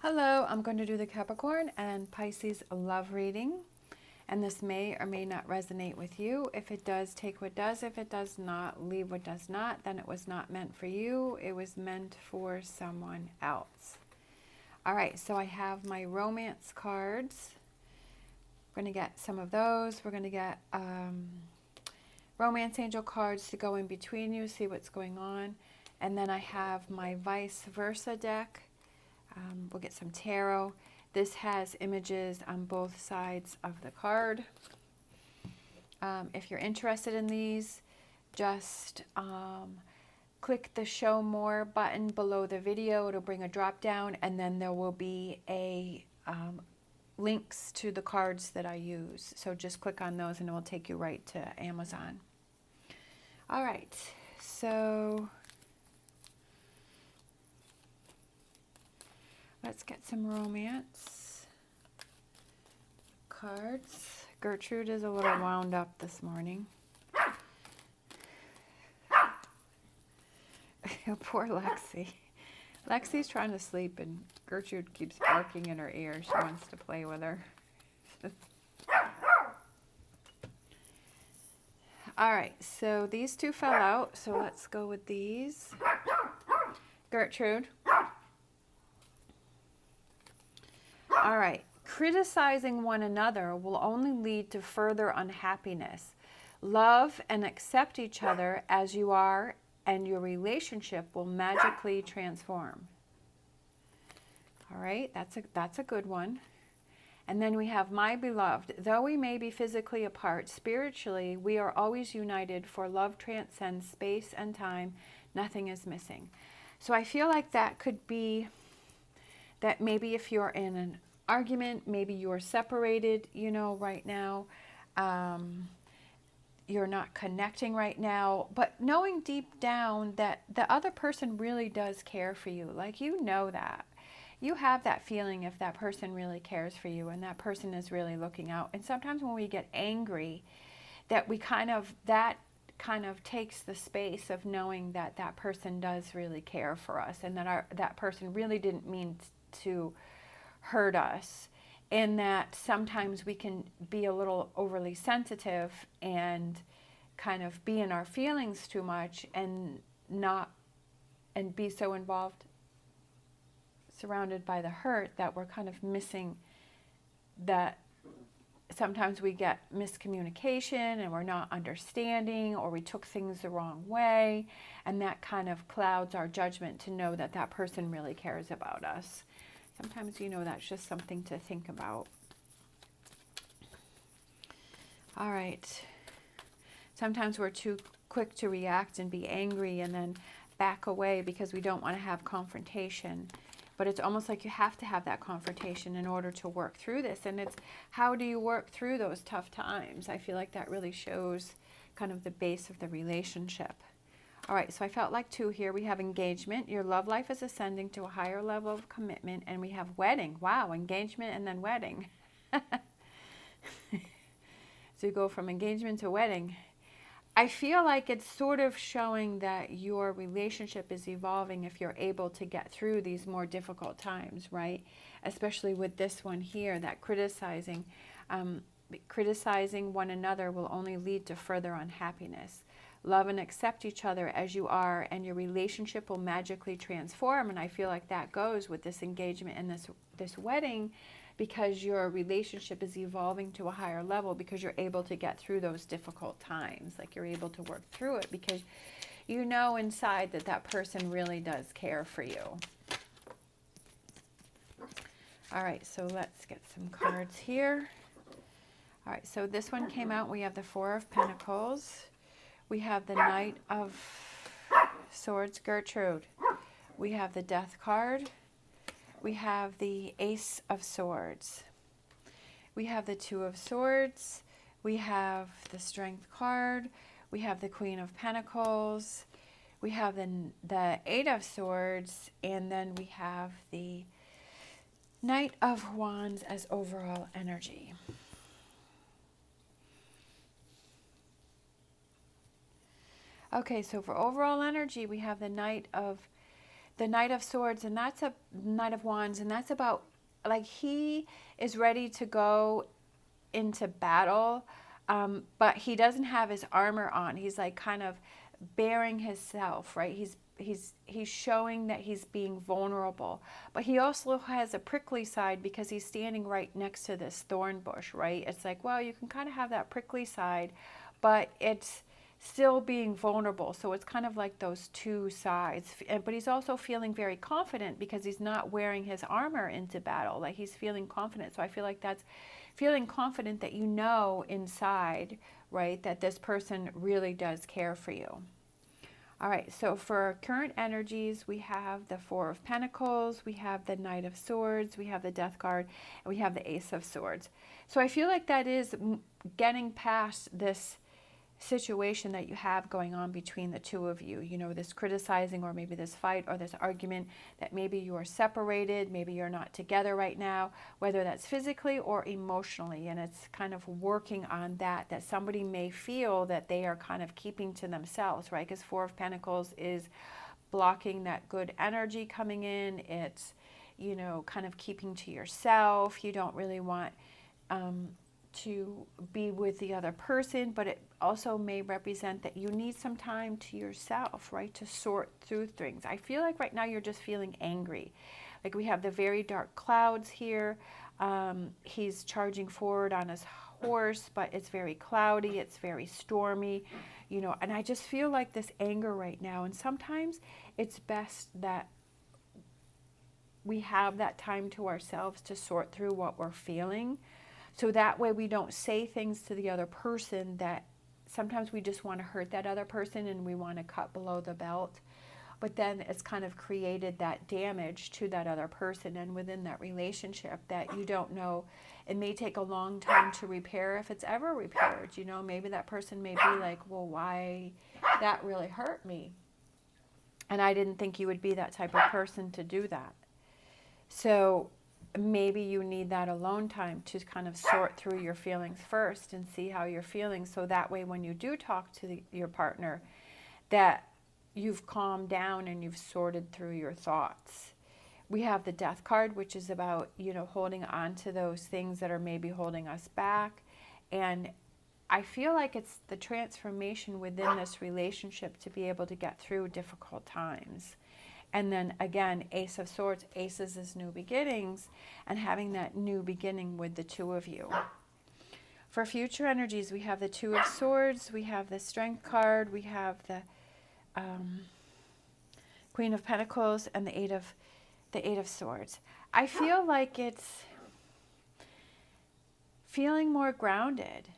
Hello, I'm going to do the Capricorn and Pisces love reading, and this may or may not resonate with you. If it does, take what does. If it does not, leave what does not. Then it was not meant for you. It was meant for someone else. All right, so I have my romance cards. We're going to get some of those. We're going to get romance angel cards to go in between you, see what's going on. And then I have my vice versa deck. We'll get some tarot. This has images on both sides of the card. If you're interested in these, just click the show more button below the video. It'll bring a drop down, and then there will be a links to the cards that I use. So just click on those and it will take you right to Amazon. All right, so let's get some romance cards. Gertrude is a little wound up this morning. Poor Lexi. Lexi's trying to sleep and Gertrude keeps barking in her ear. She wants to play with her. All right, so these two fell out, so let's go with these. Gertrude. All right, criticizing one another will only lead to further unhappiness. Love and accept each other as you are, and your relationship will magically transform. All right, that's a good one. And then we have, my beloved, though we may be physically apart, spiritually we are always united, for love transcends space and time. Nothing is missing. So I feel like that could be that maybe if you're in an argument, maybe you're separated, you know, right now, you're not connecting right now, but knowing deep down that the other person really does care for you, like, you know, that you have that feeling if that person really cares for you and that person is really looking out. And sometimes when we get angry, that kind of takes the space of knowing that that person does really care for us, and that that person really didn't mean to hurt us, and that sometimes we can be a little overly sensitive and kind of be in our feelings too much and be so involved, surrounded by the hurt, that we're kind of missing that. Sometimes we get miscommunication and we're not understanding, or we took things the wrong way, and that kind of clouds our judgment to know that that person really cares about us. Sometimes, you know, that's just something to think about. All right. Sometimes we're too quick to react and be angry and then back away because we don't want to have confrontation. But it's almost like you have to have that confrontation in order to work through this. And it's, how do you work through those tough times? I feel like that really shows kind of the base of the relationship. All right, so I felt like two here. We have engagement. Your love life is ascending to a higher level of commitment. And we have wedding. Wow, engagement and then wedding. So you go from engagement to wedding. I feel like it's sort of showing that your relationship is evolving if you're able to get through these more difficult times, right? Especially with this one here, that criticizing one another will only lead to further unhappiness. Love and accept each other as you are, and your relationship will magically transform. And I feel like that goes with this engagement and this wedding, because your relationship is evolving to a higher level, because you're able to get through those difficult times. Like, you're able to work through it because you know inside that that person really does care for you. All right, so let's get some cards here. All right, so this one came out. We have the Four of Pentacles. We have the Knight of Swords, Gertrude. We have the Death card. We have the Ace of Swords. We have the Two of Swords. We have the Strength card. We have the Queen of Pentacles. We have the Eight of Swords. And then we have the Knight of Wands as overall energy. Okay, so for overall energy, we have the Knight of the Knight of Swords, and that's a Knight of Wands, and that's about, like, he is ready to go into battle, but he doesn't have his armor on. He's like kind of bearing himself, right? He's showing that he's being vulnerable, but he also has a prickly side because he's standing right next to this thorn bush, right? It's like, well, you can kind of have that prickly side, but it's still being vulnerable. So it's kind of like those two sides. But he's also feeling very confident because he's not wearing his armor into battle. Like, he's feeling confident. So I feel like that's feeling confident that you know inside, right, that this person really does care for you. All right, so for current energies, we have the Four of Pentacles, we have the Knight of Swords, we have the Death card, and we have the Ace of Swords. So I feel like that is getting past this situation that you have going on between the two of you, you know, this criticizing, or maybe this fight or this argument, that maybe you are separated, maybe you're not together right now, whether that's physically or emotionally, and it's kind of working on that somebody may feel that they are kind of keeping to themselves, right? Because Four of Pentacles is blocking that good energy coming in. It's, you know, kind of keeping to yourself. You don't really want to be with the other person, but it also may represent that you need some time to yourself, right, to sort through things. I feel like right now you're just feeling angry. Like, we have the very dark clouds here. He's charging forward on his horse, but it's very cloudy, it's very stormy, you know, and I just feel like this anger right now. And sometimes it's best that we have that time to ourselves to sort through what we're feeling. So that way we don't say things to the other person that sometimes we just want to hurt that other person and we want to cut below the belt. But then it's kind of created that damage to that other person and within that relationship that you don't know. It may take a long time to repair, if it's ever repaired. You know, maybe that person may be like, well, why? That really hurt me. And I didn't think you would be that type of person to do that. So maybe you need that alone time to kind of sort through your feelings first and see how you're feeling, so that way when you do talk to your partner, that you've calmed down and you've sorted through your thoughts. We have the Death card, which is about, you know, holding on to those things that are maybe holding us back. And I feel like it's the transformation within this relationship to be able to get through difficult times. And then again, Ace of Swords, Aces is new beginnings, and having that new beginning with the two of you. For future energies, we have the Two of Swords, we have the Strength card, we have the Queen of Pentacles, and the Eight of Swords. I feel like it's feeling more grounded.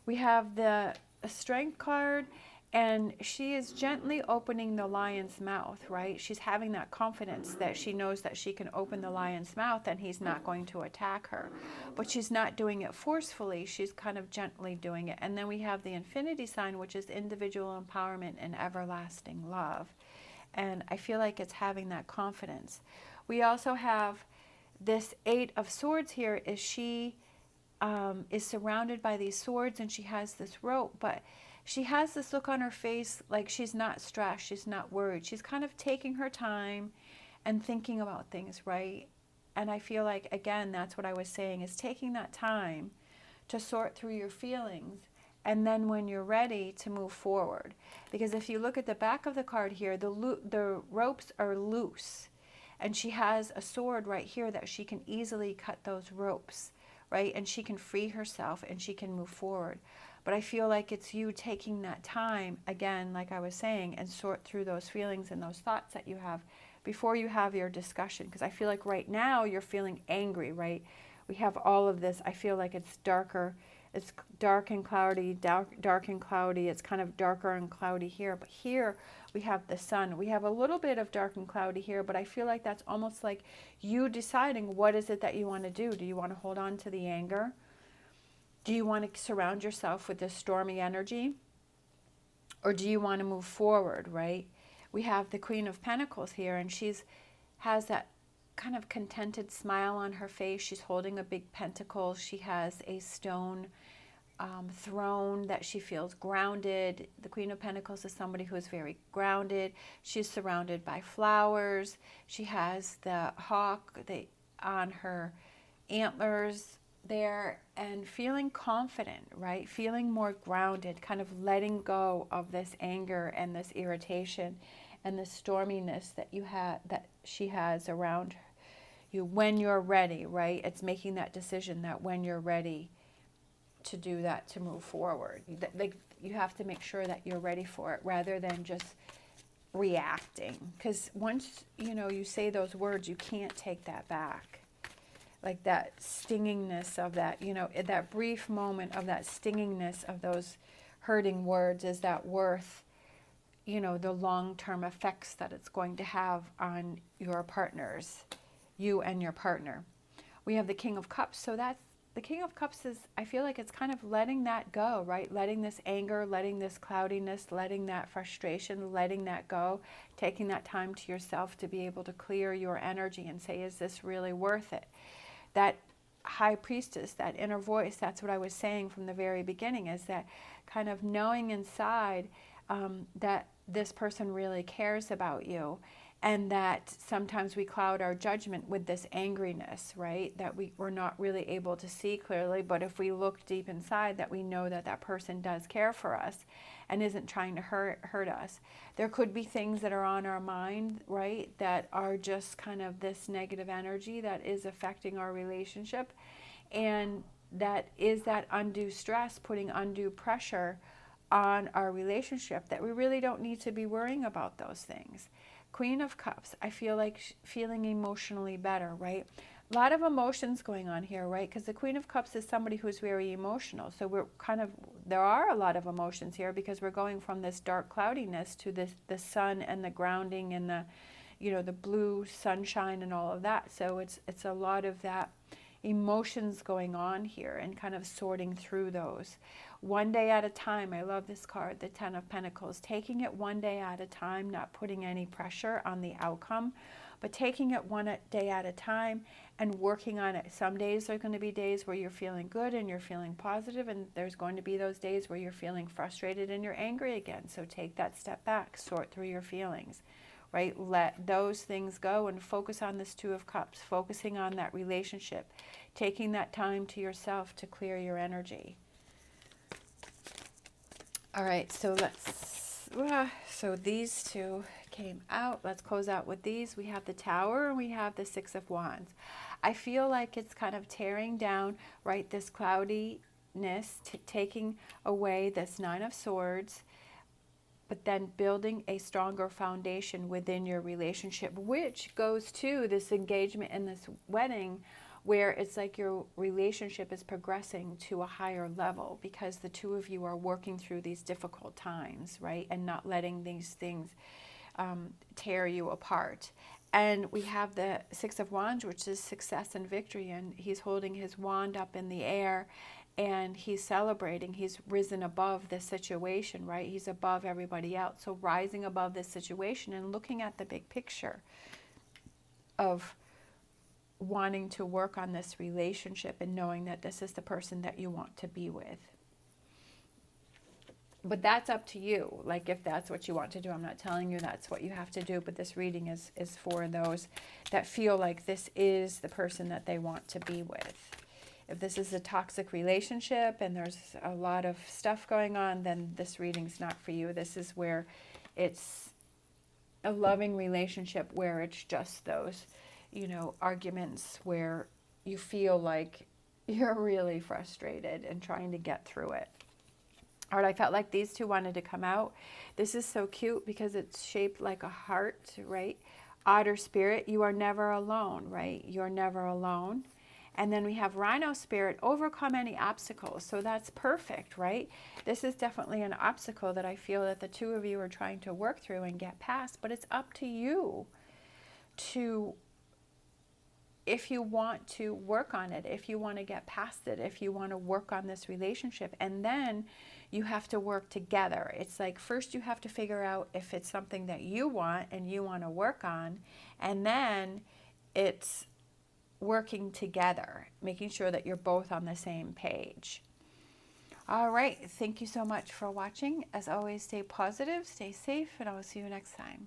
We have the Strength card, and she is gently opening the lion's mouth, right? She's having that confidence that she knows that she can open the lion's mouth and he's not going to attack her. But she's not doing it forcefully. She's kind of gently doing it. And then we have the Infinity sign, which is individual empowerment and everlasting love. And I feel like it's having that confidence. We also have this Eight of Swords here. Is she is surrounded by these swords, and she has this rope, but she has this look on her face like she's not stressed, she's not worried. She's kind of taking her time and thinking about things, right? And I feel like, again, that's what I was saying, is taking that time to sort through your feelings, and then when you're ready to move forward. Because if you look at the back of the card here, the ropes are loose, and she has a sword right here that she can easily cut those ropes, right? And she can free herself and she can move forward. But I feel like it's you taking that time, again, like I was saying, and sort through those feelings and those thoughts that you have before you have your discussion. Because I feel like right now you're feeling angry, right? We have all of this. I feel like it's darker. It's dark and cloudy, dark and cloudy. It's kind of darker and cloudy here. But here we have the sun. We have a little bit of dark and cloudy here, but I feel like that's almost like you deciding what is it that you want to do. Do you want to hold on to the anger? Do you want to surround yourself with this stormy energy? Or do you want to move forward, right? We have the Queen of Pentacles here, and has that kind of contented smile on her face. She's holding a big pentacle. She has a stone throne, that she feels grounded. The Queen of Pentacles is somebody who is very grounded. She's surrounded by flowers. She has the hawk on her antlers there, and feeling confident, right? Feeling more grounded, kind of letting go of this anger and this irritation and the storminess that she has around you when you're ready, right? It's making that decision that when you're ready to do that, to move forward. Like, you have to make sure that you're ready for it rather than just reacting. Because once, you say those words, you can't take that back. Like that stingingness of that, that brief moment of that stingingness of those hurting words, is that worth, the long-term effects that it's going to have on your partners, you and your partner. We have the King of Cups. So that's, the King of Cups is, I feel like it's kind of letting that go, right? Letting this anger, letting this cloudiness, letting that frustration, letting that go, taking that time to yourself to be able to clear your energy and say, is this really worth it? That High Priestess, that inner voice, that's what I was saying from the very beginning, is that kind of knowing inside that this person really cares about you, and that sometimes we cloud our judgment with this angriness, right? That we're not really able to see clearly, but if we look deep inside, that we know that that person does care for us and isn't trying to hurt us. There could be things that are on our mind, right, that are just kind of this negative energy that is affecting our relationship, and that is that undue stress, putting undue pressure on our relationship, that we really don't need to be worrying about those things. Queen of Cups, I feel like feeling emotionally better, right? A lot of emotions going on here, right? Because the Queen of Cups is somebody who's very emotional. So we're kind of, there are a lot of emotions here, because we're going from this dark cloudiness to this, the sun and the grounding and the, the blue sunshine and all of that. So it's a lot of that emotions going on here, and kind of sorting through those. One day at a time. I love this card, the Ten of Pentacles. Taking it one day at a time, not putting any pressure on the outcome, but taking it one day at a time and working on it. Some days are going to be days where you're feeling good and you're feeling positive, and there's going to be those days where you're feeling frustrated and you're angry again. So take that step back, sort through your feelings, right? Let those things go and focus on this Two of Cups, focusing on that relationship, taking that time to yourself to clear your energy. All right, so so these two came out. Let's close out with these. We have the Tower and we have the Six of Wands. I feel like it's kind of tearing down, right, this cloudiness, taking away this Nine of Swords, but then building a stronger foundation within your relationship, which goes to this engagement and this wedding, where it's like your relationship is progressing to a higher level, because the two of you are working through these difficult times, right? And not letting these things tear you apart. And we have the Six of Wands, which is success and victory. And he's holding his wand up in the air, and he's celebrating. He's risen above this situation, right? He's above everybody else. So rising above this situation and looking at the big picture of wanting to work on this relationship and knowing that this is the person that you want to be with. But that's up to you, like if that's what you want to do. I'm not telling you that's what you have to do, but this reading is for those that feel like this is the person that they want to be with. If this is a toxic relationship and there's a lot of stuff going on, then this reading's not for you. This is where it's a loving relationship, where it's just those arguments where you feel like you're really frustrated and trying to get through it. All right, I felt like these two wanted to come out. This is so cute because it's shaped like a heart, right? Otter Spirit, you are never alone, right? You're never alone. And then we have Rhino Spirit, overcome any obstacles. So that's perfect, right? This is definitely an obstacle that I feel that the two of you are trying to work through and get past, but it's up to you to, if you want to work on it, if you want to get past it, if you want to work on this relationship, and then you have to work together. It's like first you have to figure out if it's something that you want and you want to work on, and then it's working together, making sure that you're both on the same page. All right. Thank you so much for watching. As always, stay positive, stay safe, and I will see you next time.